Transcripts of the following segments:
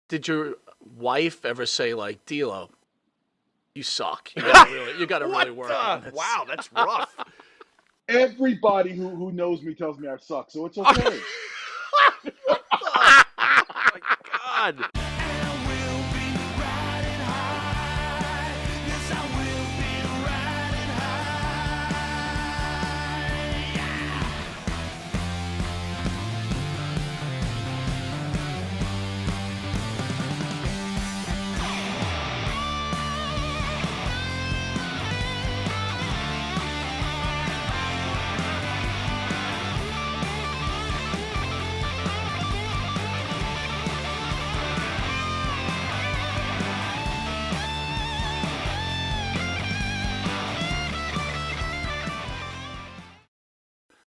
Did your wife ever say like, "D'Lo, you suck. You gotta really work on this." Wow, that's rough. Everybody who knows me tells me I suck, so it's okay. Oh my God.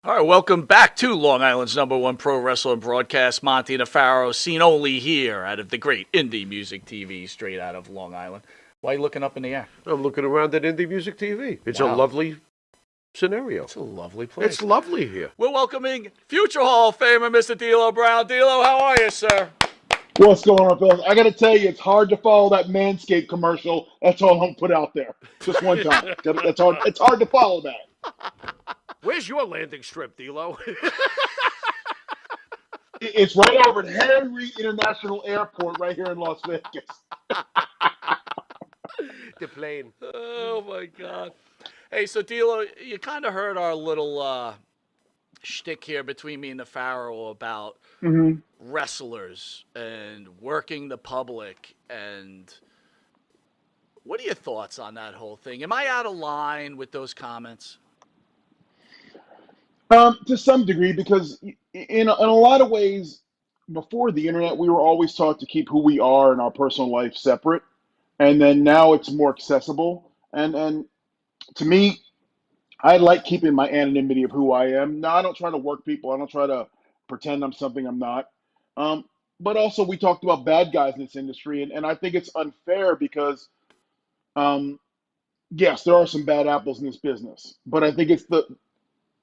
All right, welcome back to Long Island's #1 pro wrestling broadcast, Monte The Pharaoh, seen only here out of the great indie music TV, straight out of Long Island. Why are you looking up in the air? I'm looking around at Indie Music TV. It's a Wow. lovely scenario. It's a lovely place. It's lovely here. We're welcoming future Hall of Famer, Mr. D'Lo Brown. D'Lo, how are you, sir? What's going on, fellas? I got to tell you, it's hard to follow that Manscaped commercial. That's all I'm going to put out there. Just one time. That's hard. It's hard to follow that. Where's your landing strip, D'Lo? It's right over at Henry International Airport right here in Las Vegas. The plane. Oh, my God. Hey, so D'Lo, you kind of heard our little shtick here between me and the Pharaoh about wrestlers and working the public. And what are your thoughts on that whole thing? Am I out of line with those comments? To some degree, because in a lot of ways, before the internet, we were always taught to keep who we are and our personal life separate. And then now it's more accessible. And to me, I like keeping my anonymity of who I am. Now, I don't try to work people. I don't try to pretend I'm something I'm not. But also, we talked about bad guys in this industry, and I think it's unfair because, yes, there are some bad apples in this business, but I think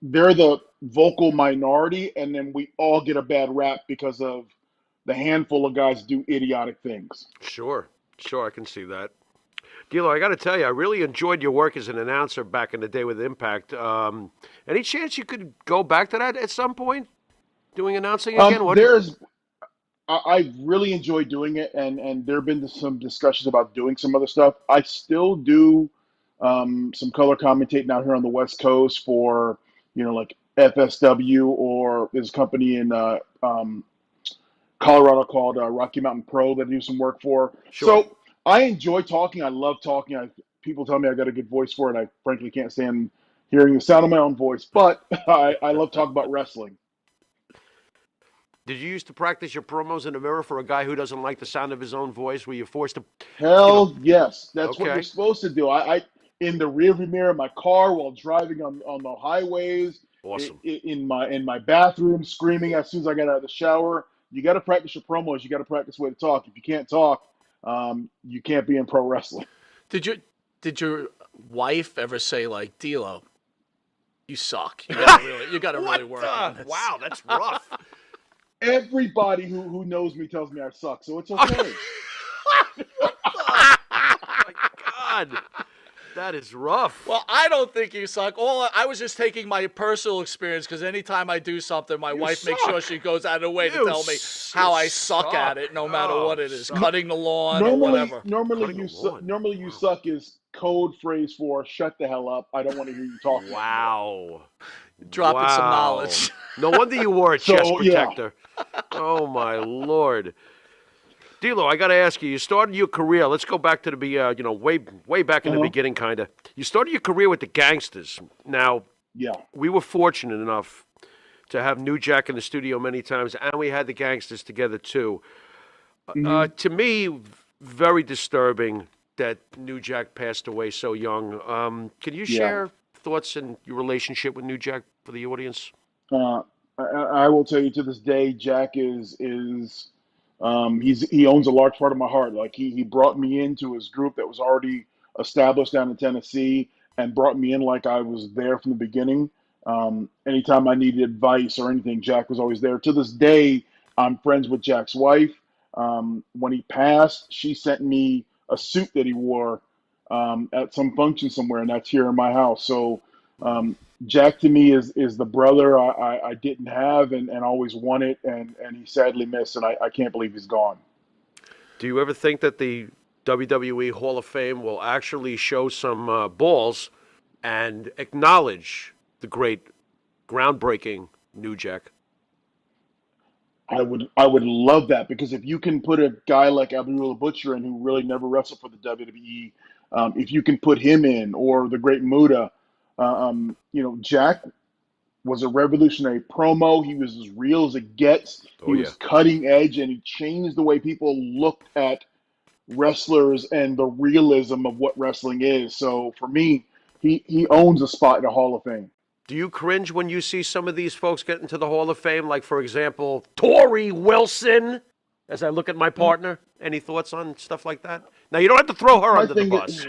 they're the vocal minority, and then we all get a bad rap because of the handful of guys do idiotic things. Sure, I can see that. D'Lo, I got to tell you, I really enjoyed your work as an announcer back in the day with Impact. Any chance you could go back to that at some point, doing announcing again? I really enjoy doing it, and there have been some discussions about doing some other stuff. I still do some color commentating out here on the West Coast for, like FSW, or there's a company in Colorado called Rocky Mountain Pro that I do some work for. Sure. So I enjoy talking. I love talking. People tell me I got a good voice for it. I frankly can't stand hearing the sound of my own voice, but I love talking about wrestling. Did you used to practice your promos in the mirror for a guy who doesn't like the sound of his own voice? Were you forced to? Hell yes. That's what Okay. you're supposed to do. I in the rearview mirror of my car while driving on the highways, Awesome. in my bathroom, screaming as soon as I get out of the shower. You got to practice your promos. You got to practice the way to talk. If you can't talk, you can't be in pro wrestling. Did your wife ever say like, "D'Lo, you suck. You gotta really work on this"? Wow, that's rough. Everybody who knows me tells me I suck, so it's okay. Oh my God. That is rough. Well, I don't think you suck. I was just taking my personal experience, because anytime I do something, my wife makes sure she goes out of the way to tell me how I suck at it, no matter what it is, cutting the lawn or whatever. Normally you suck is code phrase for shut the hell up. I don't want to hear you talk. Wow. Dropping some knowledge. No wonder you wore a chest So, protector. Oh, my Lord. D'Lo, I got to ask you, you started your career, let's go back to the, way back in the beginning, kind of. You started your career with the Gangsters. Now, we were fortunate enough to have New Jack in the studio many times, and we had the Gangsters together, too. To me, very disturbing that New Jack passed away so young. Can you share thoughts and your relationship with New Jack for the audience? I will tell you, to this day, Jack is he owns a large part of my heart. Like he brought me into his group that was already established down in Tennessee, and brought me in like I was there from the beginning. Anytime I needed advice or anything, Jack was always there. To this day, I'm friends with Jack's wife. When he passed, she sent me a suit that he wore at some function somewhere, and that's here in my house. So Jack to me is the brother I didn't have and always wanted, and he sadly missed, and I can't believe he's gone. Do you ever think that the WWE Hall of Fame will actually show some balls and acknowledge the great, groundbreaking New Jack? I would love that because if you can put a guy like Abdullah Butcher in who really never wrestled for the WWE, if you can put him in or the Great Muda, Jack was a revolutionary promo. He was as real as it gets. Oh He yeah. was cutting edge, and he changed the way people looked at wrestlers and the realism of what wrestling is. So for me, he owns a spot in the Hall of Fame. Do you cringe when you see some of these folks get into the Hall of Fame? Like, for example, Tori Wilson, as I look at my partner. Any thoughts on stuff like that? Now, you don't have to throw her My under the thing bus, is,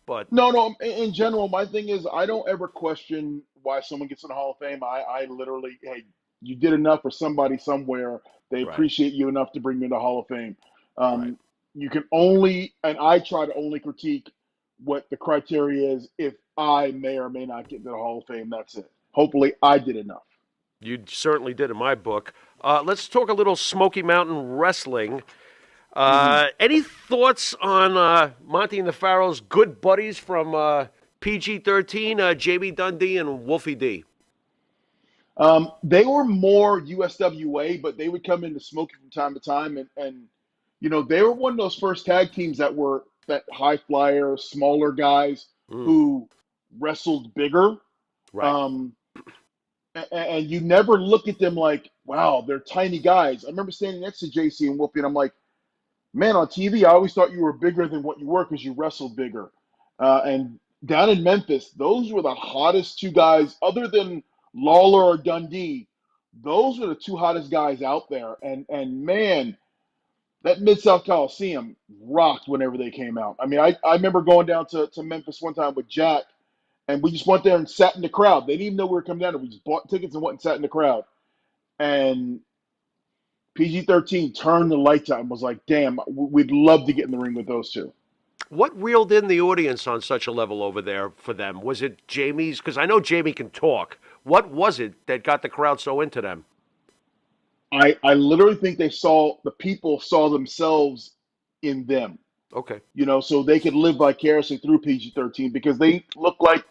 but no. In general, my thing is I don't ever question why someone gets in the Hall of Fame. I literally, hey, you did enough for somebody somewhere. They right, appreciate you enough to bring you in the Hall of Fame. right. Um, you can only, and I try to only critique what the criteria is if I may or may not get into the Hall of Fame. That's it. Hopefully, I did enough. You certainly did in my book. Let's talk a little Smoky Mountain Wrestling. Mm-hmm. Any thoughts on Monte and the Pharaoh's good buddies from PG-13, Jamie Dundee and Wolfie D? They were more USWA, but they would come into Smoky from time to time, and they were one of those first tag teams that were that high flyer, smaller guys Mm, who wrestled bigger. right. Um, and you never look at them like, wow, they're tiny guys. I remember standing next to JC and Whoopi, and I'm like, man, on TV, I always thought you were bigger than what you were because you wrestled bigger. And down in Memphis, those were the hottest two guys, other than Lawler or Dundee. Those were the two hottest guys out there. And man, that Mid South Coliseum rocked whenever they came out. I mean, I remember going down to Memphis one time with Jack, and we just went there and sat in the crowd. They didn't even know we were coming down there. We just bought tickets and went and sat in the crowd. And PG-13 turned the lights out and was like, damn, we'd love to get in the ring with those two. What reeled in the audience on such a level over there for them? Was it Jamie's? Because I know Jamie can talk. What was it that got the crowd so into them? I literally think the people saw themselves in them, Okay. so they could live vicariously through PG-13 because they look like,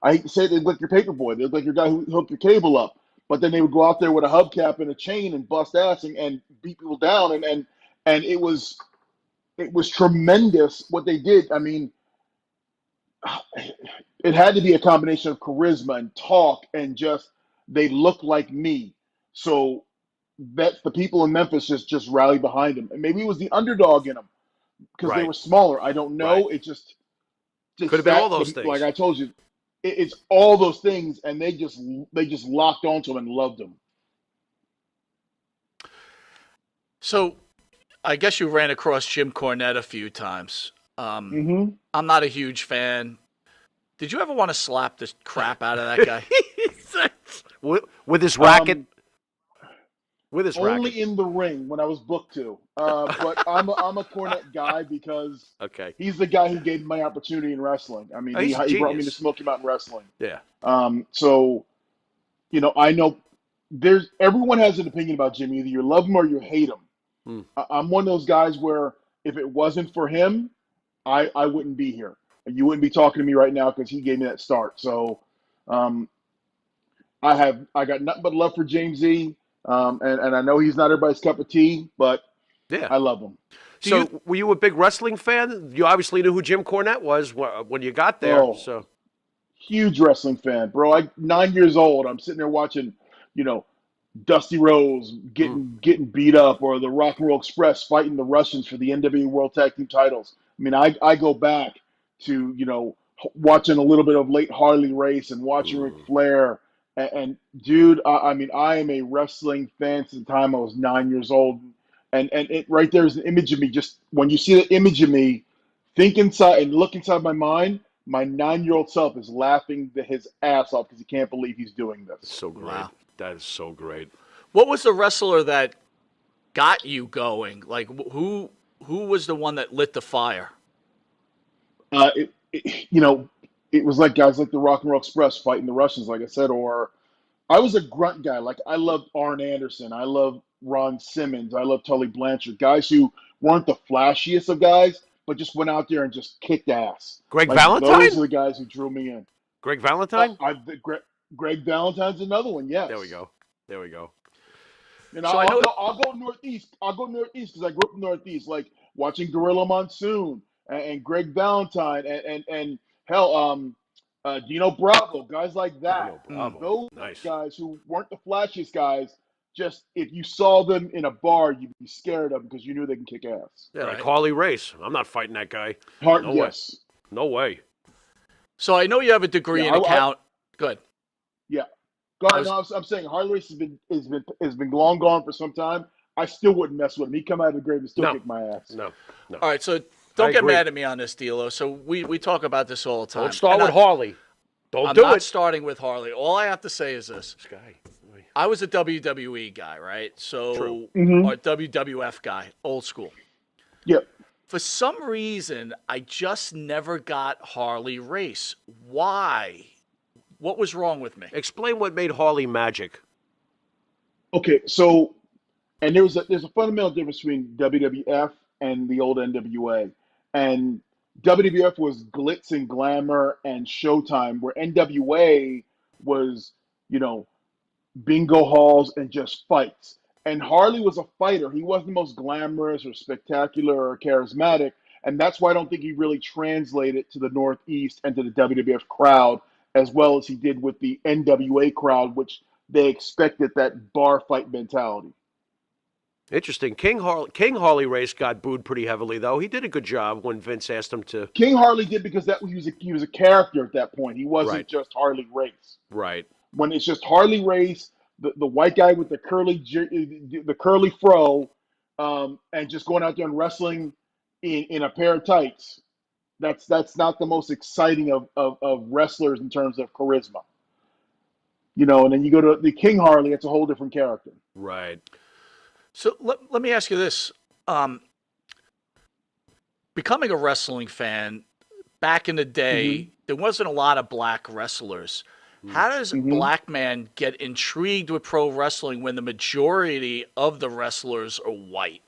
I hate to say it, they look like your paper boy. They look like your guy who hooked your cable up. But then they would go out there with a hubcap and a chain and bust ass and beat people down. And it was tremendous what they did. I mean, it had to be a combination of charisma and talk and just they look like me. So that the people in Memphis just rallied behind him. And maybe it was the underdog in them because they Right. were smaller. I don't Right. know. It Could just have been all that those like things. I told you, it's all those things, and they just locked onto him and loved him. So I guess you ran across Jim Cornette a few times. Hmm. I'm not a huge fan. Did you ever want to slap the crap out of that guy? With his racket. Um, With his racket. Only in the ring when I was booked to. But I'm a Cornette guy because Okay. he's the guy who gave me my opportunity in wrestling. I mean, Oh, he's a he brought me to genius. Smoky Mountain Wrestling. Yeah. So I know there's everyone has an opinion about Jimmy. Either you love him or you hate him. Hmm. I'm one of those guys where if it wasn't for him, I wouldn't be here. And you wouldn't be talking to me right now because he gave me that start. So um, I got nothing but love for James Z. And I know he's not everybody's cup of tea, but Yeah. I love him. Do you So, were you a big wrestling fan? You obviously knew who Jim Cornette was when you got there. Oh, So, huge wrestling fan, bro. 9 years old. I'm sitting there watching, you know, Dusty Rhodes hmm, getting beat up, or the Rock and Roll Express fighting the Russians for the NWA World Tag Team titles. I mean, I go back to watching a little bit of late Harley Race and watching Ric hmm. Flair. And dude, I mean, I am a wrestling fan since the time I was 9 years old. And it right there is an image of me. Just when you see the image of me, think inside and look inside my mind. My 9-year-old self is laughing his ass off because he can't believe he's doing It's this. so great. wow. That is so great. What was the wrestler that got you going? Like who was the one that lit the fire? It was like guys like the Rock and Roll Express fighting the Russians, like I said, or I was a grunt guy. Like I loved Arn Anderson, I loved Ron Simmons, I loved Tully Blanchard, guys who weren't the flashiest of guys, but just went out there and just kicked ass. Greg Like those Valentine? are the guys who drew me in. Greg Valentine? Greg Valentine's another one. There we Yes. go. There we go. And So I I'll know. go. I'll go northeast. I'll go northeast because I grew up northeast, like watching Gorilla Monsoon and Greg Valentine and hell, Dino Bravo, guys like that. Dino Bravo. Those Nice. guys who weren't the flashiest guys, just if you saw them in a bar, you'd be scared of them because you knew they can kick ass. Yeah, like Right. Harley Race. I'm not fighting that guy. Hard, No way. yes, No way. So I know you have a degree yeah, in account. Good. yeah. Go I ahead. was, No, I'm saying Harley Race has been long gone for some time. I still wouldn't mess with him. He come out of the grave and still No. kick my ass. No. No. all right. So I don't get agree. mad at me on this, D'Lo. So we talk about this all the time. Don't start And with Harley. Don't I'm do not it. starting with Harley. All I have to say is this: This guy. I was a WWE guy, right? So True. or WWF guy, old school. Yep. For some reason, I just never got Harley Race. Why? What was wrong with me? Explain what made Harley magic. Okay, so and there's a fundamental difference between WWF and the old NWA. And WWF was glitz and glamour and showtime, where NWA was, you know, bingo halls and just fights. And Harley was a fighter. He wasn't the most glamorous or spectacular or charismatic. And that's why I don't think he really translated to the Northeast and to the WWF crowd as well as he did with the NWA crowd, which they expected that bar fight mentality. Interesting. King Harley Race got booed pretty heavily, though. He did a good job when Vince asked him to. King Harley did because he was a character at that point. He wasn't Right. just Harley Race. Right. When it's just Harley Race, the white guy with the curly fro, and just going out there and wrestling in a pair of tights. That's not the most exciting of wrestlers in terms of charisma. And then you go to the King Harley, it's a whole different character. Right. So let me ask you this. Becoming a wrestling fan, back in the day, there wasn't a lot of black wrestlers. How does a black man get intrigued with pro wrestling when the majority of the wrestlers are white?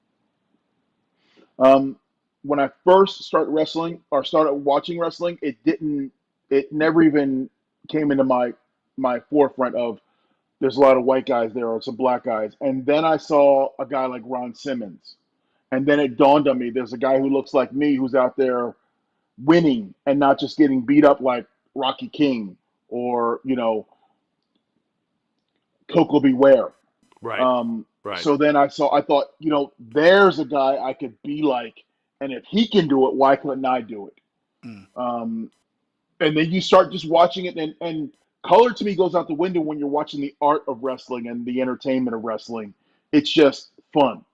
When I first started wrestling or started watching wrestling, it never even came into my forefront of there's a lot of white guys there or some black guys. And then I saw a guy like Ron Simmons. And then it dawned on me there's a guy who looks like me who's out there winning and not just getting beat up like Rocky King or, Coco Beware. Right. Right. So then I thought, there's a guy I could be like. And if he can do it, why couldn't I do it? And then you start just watching it, and color to me goes out the window when you're watching the art of wrestling and the entertainment of wrestling. It's just fun,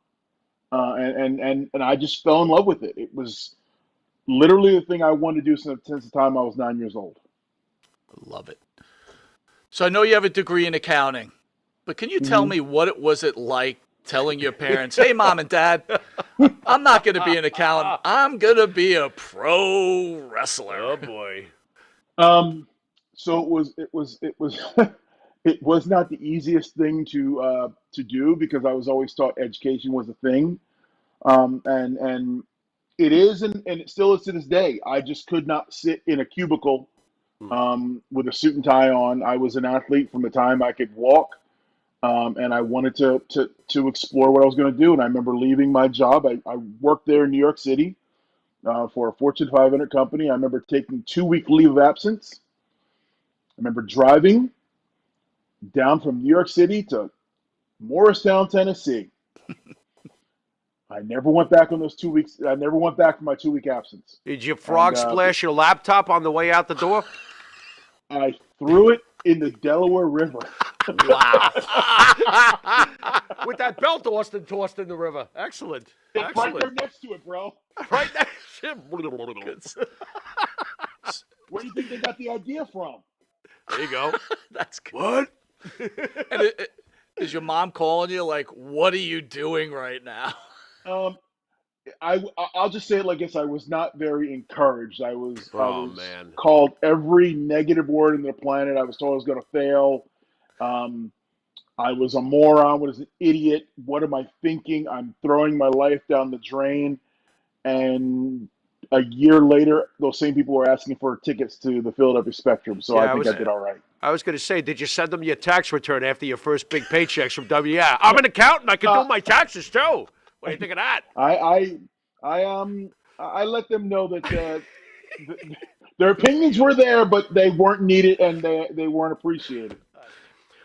and I just fell in love with it. It was literally the thing I wanted to do since the time I was 9 years old. Love it. So I know you have a degree in accounting, but can you tell me what it was like telling your parents, "Hey, mom and dad, I'm not going to be an accountant. I'm going to be a pro wrestler." Oh boy. So it was not the easiest thing to do because I was always taught education was a thing, and it is, and it still is to this day. I just could not sit in a cubicle with a suit and tie on. I was an athlete from the time I could walk. And I wanted to explore what I was going to do. And I remember leaving my job. I worked there in New York City for a Fortune 500 company. I remember taking 2 week leave of absence. I remember driving down from New York City to Morristown, Tennessee. I never went back on those 2 weeks. I never went back for my 2 week absence. Did you frog splash your laptop on the way out the door? I threw it in the Delaware River. Wow. With that belt Austin tossed in the river. Excellent. Right there next to it, bro. Right next Where do you think they got the idea from? There you go. That's good. What? And Is your mom calling you like, what are you doing right now? Um, I'll just say it like this: I was not very encouraged. I Oh was man. called every negative word in the planet. I was told I was going to fail. Um, I was a moron. I was an idiot. What am I thinking? I'm throwing my life down the drain. And a year later, those same people were asking for tickets to the Philadelphia Spectrum. So I Yeah, think I did all right. I was going to say, did you send them your tax return after your first big paychecks from W? Yeah, I'm an accountant. I can Uh, do my taxes too. What do you think of that? I, I, I let them know that th- their opinions were there, but they weren't needed and they weren't appreciated.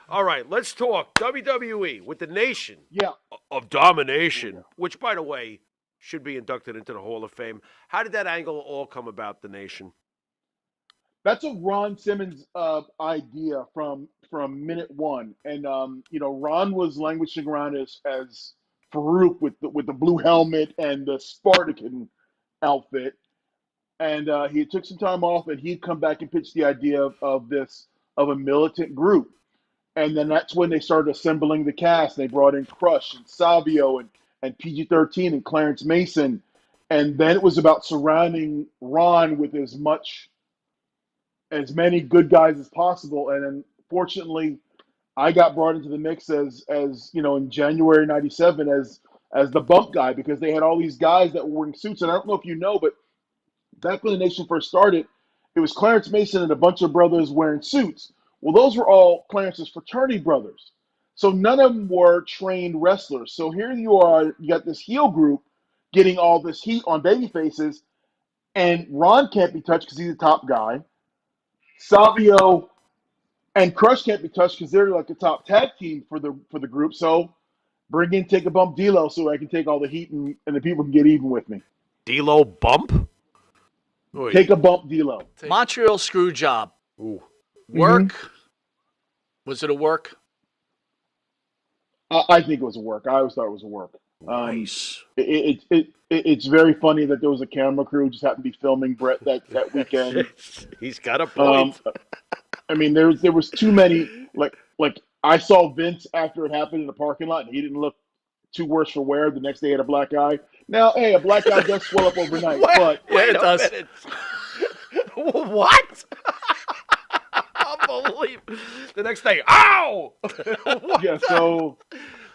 All right, let's talk WWE with the Nation Yeah. of Oh, yeah. Domination, which, by the way, should be inducted into the Hall of Fame. How did that angle all come about, the Nation? That's a Ron Simmons idea from minute one, and Ron was languishing around as Farouk with the blue helmet and the Spartacan outfit, and he took some time off, and he'd come back and pitch the idea of a militant group, and then that's when they started assembling the cast. They brought in Crush and Savio and PG-13 and Clarence Mason, and then it was about surrounding Ron with as many good guys as possible. And then fortunately, I got brought into the mix as in January '97 as the bump guy because they had all these guys that were wearing suits. And I don't know if you know, but back when the Nation first started, it was Clarence Mason and a bunch of brothers wearing suits. Well, those were all Clarence's fraternity brothers. So none of them were trained wrestlers. So here you are, you got this heel group getting all this heat on baby faces, and Ron can't be touched because he's the top guy. Savio and Crush can't be touched because they're like the top tag team for the group. So bring in Take a Bump D'Lo so I can take all the heat and the people can get even with me. D'Lo bump? Take a Bump D'Lo. Montreal screw job. Ooh. Mm-hmm. Work? Was it a work? I think it was a work. I always thought it was a work. Nice. It's very funny that there was a camera crew just happened to be filming Brett that weekend. He's got a Um, point. I mean, there was too many like I saw Vince after it happened in the parking lot, and he didn't look too worse for wear. The next day, he had a black eye. Now, hey, a black eye does swell up overnight, but Yeah, it does. Minute. What? Unbelievable. The next day, ow! yeah. So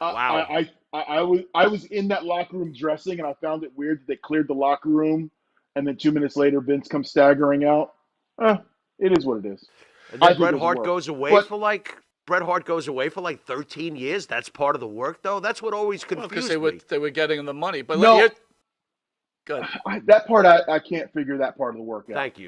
Wow. I was in that locker room dressing, and I found it weird that they cleared the locker room, and then 2 minutes later, Vince comes staggering out. It is what it is. And I then think it was work. But Bret Hart goes away for like 13 years. That's part of the work, though. That's what always confused Because me. they were getting the money. But No. good. that part I can't figure that part of the work out. Thank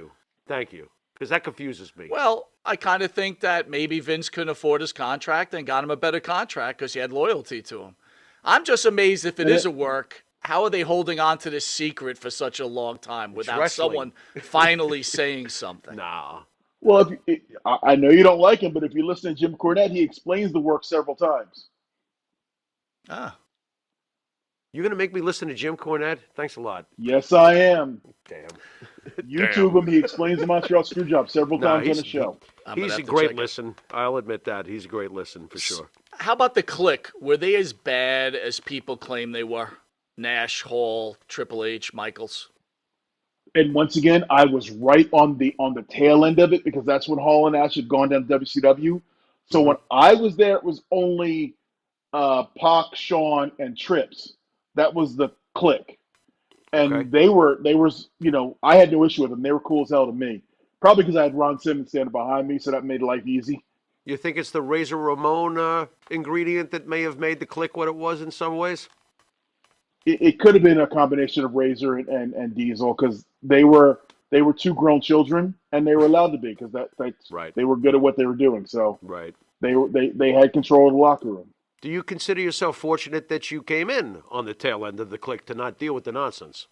you, because that confuses me. Well, I kind of think that maybe Vince couldn't afford his contract and got him a better contract because he had loyalty to him. I'm just amazed if it is a work. How are they holding on to this secret for such a long time without wrestling. someone finally saying something? Nah. Well, I know you don't like him, but if you listen to Jim Cornette, he explains the work several times. Ah. You're gonna make me listen to Jim Cornette? Thanks a lot. Yes, I am. Damn. YouTube him. He explains the Montreal Screwjob several times on the show. He's a great listen. I'll admit that. He's a great listen for sure. How about the Click? Were they as bad as people claim they were? Nash, Hall, Triple H, Michaels. And once again, I was right on the tail end of it because that's when Hall and Nash had gone down to WCW. So when I was there, it was only Pac, Shawn, and Trips. That was the Click. And they were, I had no issue with them. They were cool as hell to me. Probably because I had Ron Simmons standing behind me, so that made life easy. You think it's the Razor Ramon ingredient that may have made the Click what it was in some ways? It could have been a combination of Razor and Diesel because they were two grown children and they were allowed to be because they were good at what they were doing. So they had control of the locker room. Do you consider yourself fortunate that you came in on the tail end of the Click to not deal with the nonsense?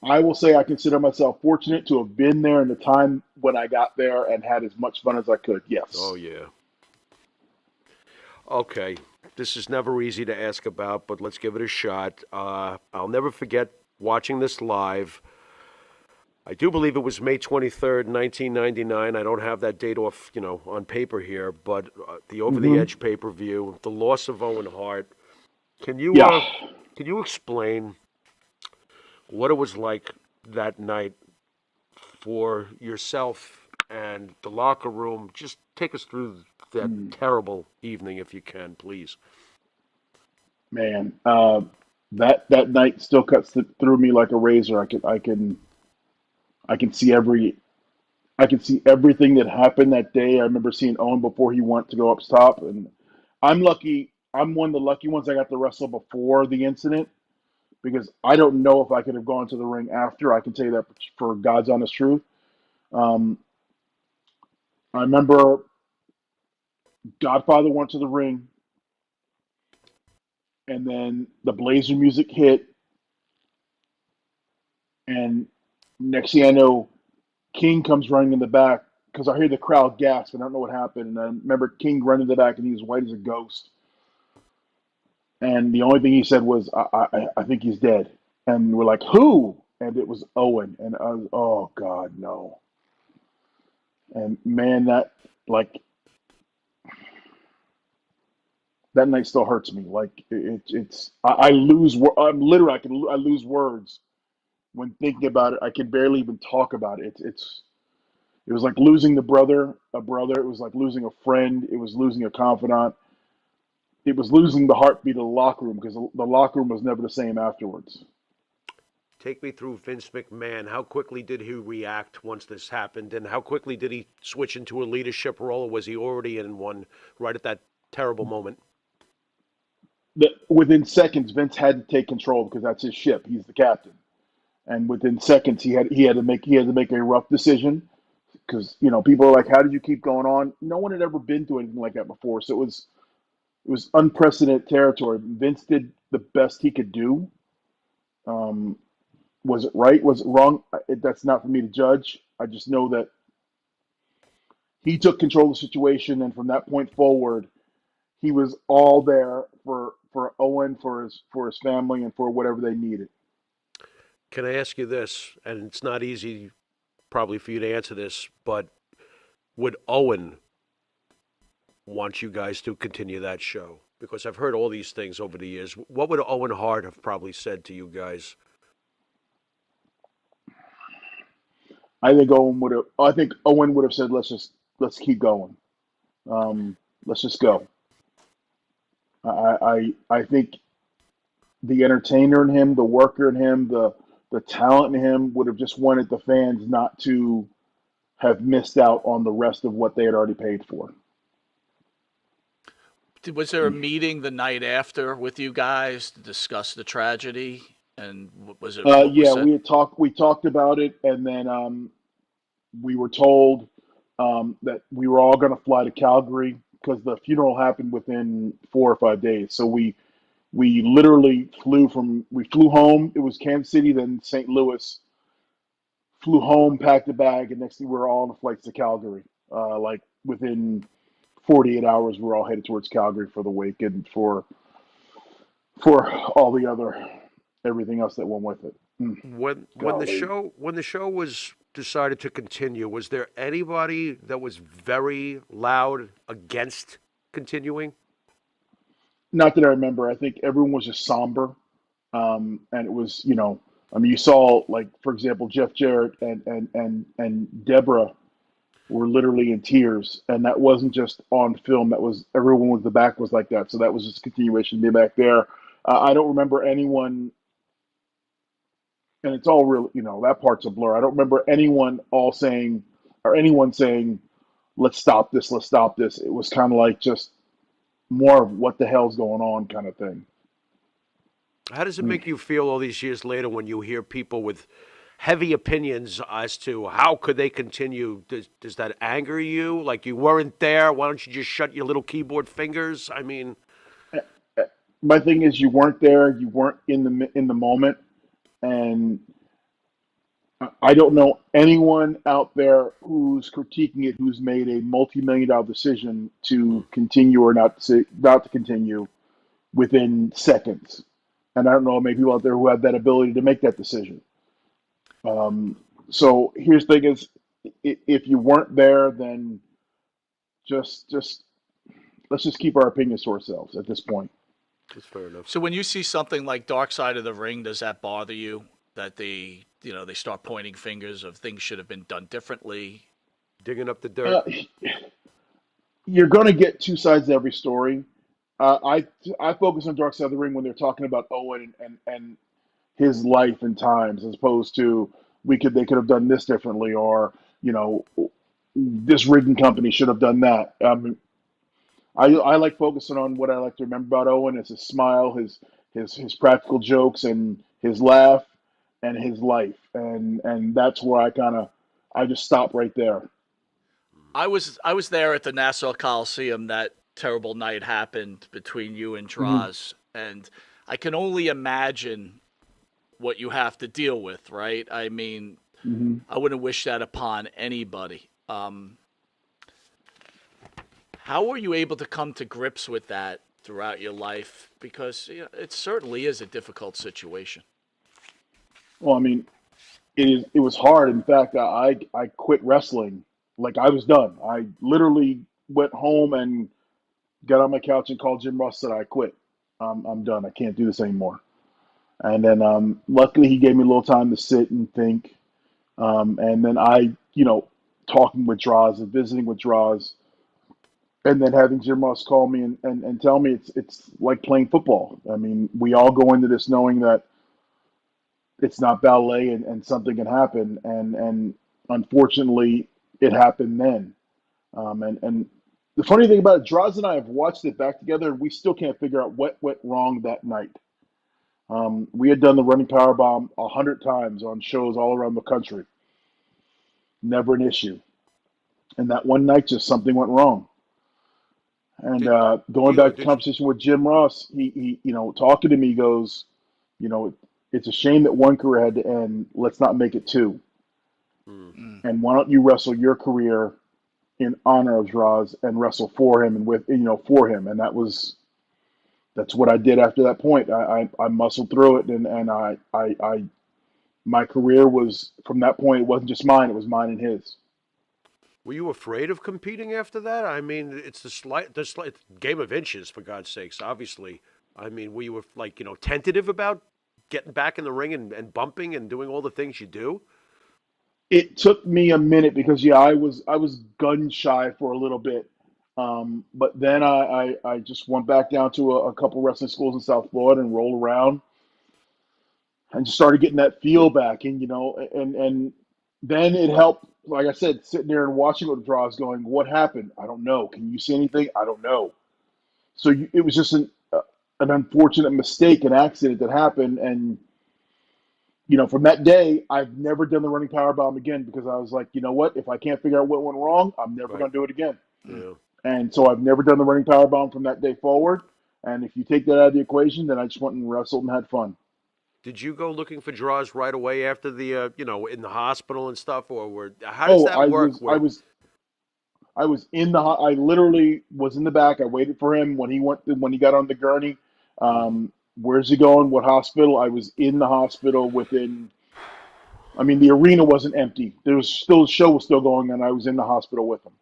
I will say I consider myself fortunate to have been there in the time when I got there and had as much fun as I could. Yes. Oh, yeah. Okay. This is never easy to ask about, but let's give it a shot. I'll never forget watching this live. I do believe it was May 23rd, 1999. I don't have that date off, on paper here, but the Over the Hmm. Edge pay-per-view, the loss of Owen Hart. Can you Yeah. uh can you explain what it was like that night for yourself and the locker room? Just take us through that Mm, terrible evening if you can, please. man, that night still cuts through me like a razor. I can see I can see everything that happened that day. I remember seeing Owen before he went to go up top, and I'm lucky. I'm one of the lucky ones I got to wrestle before the incident because I don't know if I could have gone to the ring after. I can tell you that for God's honest truth. Um, I remember Godfather went to the ring, and then the Blazer music hit, and next thing I know, King comes running in the back because I hear the crowd gasp, and I don't know what happened. And I remember King running in the back, and he was white as a ghost. And the only thing he said was, I think he's dead." And we're like, "Who?" And it was Owen. And I was, oh God, no. And man, like that night still hurts me. Like I lose. I'm literally, I lose words when thinking about it. I can barely even talk about it. It was like losing a brother. It was like losing a friend. It was losing a confidant. It was losing the heartbeat of the locker room because the locker room was never the same afterwards. Take me through Vince McMahon. How quickly did he react once this happened, and how quickly did he switch into a leadership role, or was he already in one right at that terrible moment? Within seconds, Vince had to take control because that's his ship. He's the captain, and within seconds, he had to make a rough decision because people are like, "How did you keep going on?" No one had ever been through anything like that before, so it was unprecedented territory. Vince did the best he could do. Um, was it right? Was it wrong? That's not for me to judge. I just know that he took control of the situation, and from that point forward, he was all there for Owen, for his family, and for whatever they needed. Can I ask you this? And it's not easy, probably, for you to answer this, but would Owen want you guys to continue that show? Because I've heard all these things over the years. What would Owen Hart have probably said to you guys? I think Owen would have said, let's keep going. Um, let's just go. I think the entertainer in him, the worker in him, the talent in him would have just wanted the fans not to have missed out on the rest of what they had already paid for. Was there a meeting the night after with you guys to discuss the tragedy? And what was Yeah, said? we talked about it, and then we were told that we were all going to fly to Calgary because the funeral happened within 4 or 5 days. So we literally we flew home. It was Kansas City, then St. Louis. Flew home, packed a bag, and next thing we were all on the flights to Calgary. Like within 48 hours, we were all headed towards Calgary for the wake and for all the other everything else that went with it. When the Golly. show was decided to continue, was there anybody that was very loud against continuing? Not that I remember. I think everyone was just somber. And it was, I mean, you saw, like, for example, Jeff Jarrett and Deborah were literally in tears. And that wasn't just on film. That was everyone with the back was like that. So that was just a continuation to be back there. I don't remember anyone, and it's all real, that part's a blur. I don't remember anyone saying, let's stop this, let's stop this. It was kind of like just more of what the hell's going on kind of thing. How does it Mm. make you feel all these years later when you hear people with heavy opinions as to how could they continue? Does that anger you? Like you weren't there? Why don't you just shut your little keyboard fingers? I mean, My thing is, you weren't there, you weren't in the moment, and I don't know anyone out there who's critiquing it who's made a multi-million-dollar decision to continue or not to continue within seconds. And I don't know many people out there who have that ability to make that decision. Um, So here's the thing: is if you weren't there, then just let's just keep our opinions to ourselves at this point. That's fair enough. So when you see something like Dark Side of the Ring, does that bother you? That they start pointing fingers of things should have been done differently? Digging up the dirt. Uh, you're going to get two sides to every story. I focus on Dark Side of the Ring when they're talking about Owen and his life and times, as opposed to they could have done this differently, or this rigging company should have done that. I like focusing on what I like to remember about Owen is his smile, his practical jokes, and his laugh, and his life, and that's where I just stop right there. I was there at the Nassau Coliseum that terrible night happened between you and Hmm. Draz, and I can only imagine what you have to deal with, right? I mean, Hmm. I wouldn't wish that upon anybody. How were you able to come to grips with that throughout your life? Because it certainly is a difficult situation. Well, I mean, it was hard. In fact, I quit wrestling. Like I was done. I literally went home and got on my couch and called Jim Ross, said I quit. I'm done. I can't do this anymore. And then luckily he gave me a little time to sit and think. And then talking with Draws and visiting with Draws, and then having Jim Ross call me and tell me it's like playing football. I mean, we all go into this knowing that it's not ballet and something can happen. And unfortunately, it happened then. And the funny thing about it, Draws and I have watched it back together, and we still can't figure out what went wrong that night. We had done the running power bomb 100 times on shows all around the country, never an issue. And that one night, just something went wrong. And Did going D'Lo? back to the Did you? conversation with Jim Ross, he talking to me, he goes, you know, it's a shame that one career had to end. Let's not make it two. Hmm. Mm. And why don't you wrestle your career in honor of Draws and wrestle for him and for him? And that's what I did after that point. I muscled through it, and I my career was from that point. It wasn't just mine; it was mine and his. Were you afraid of competing after that? I mean, it's the slight game of inches, for God's sakes. Obviously, I mean, were you like tentative about getting back in the ring and bumping and doing all the things you do? It took me a minute because yeah, I was gun shy for a little bit, but then I just went back down to a couple wrestling schools in South Florida and rolled around and just started getting that feel back, and and then it helped. Like I said, sitting there and watching what the draws going, what happened? I don't know. Can you see anything? I don't know. So it was just an unfortunate mistake, an accident that happened, and from that day, I've never done the running power bomb again because I was like, you know what? If I can't figure out what went wrong, I'm never Right. going to do it again. Mm. Yeah. And so I've never done the running power bomb from that day forward. And if you take that out of the equation, then I just went and wrestled and had fun. Did you go looking for draws right away after in the hospital and stuff, or how does Oh, that I work? was, I Where was, I was in the, I literally was in the back. I waited for him when he got on the gurney. mm, Where's he going? What hospital? I was in the hospital within. I mean, the arena wasn't empty. There was still the show was still going on. I was in the hospital with him.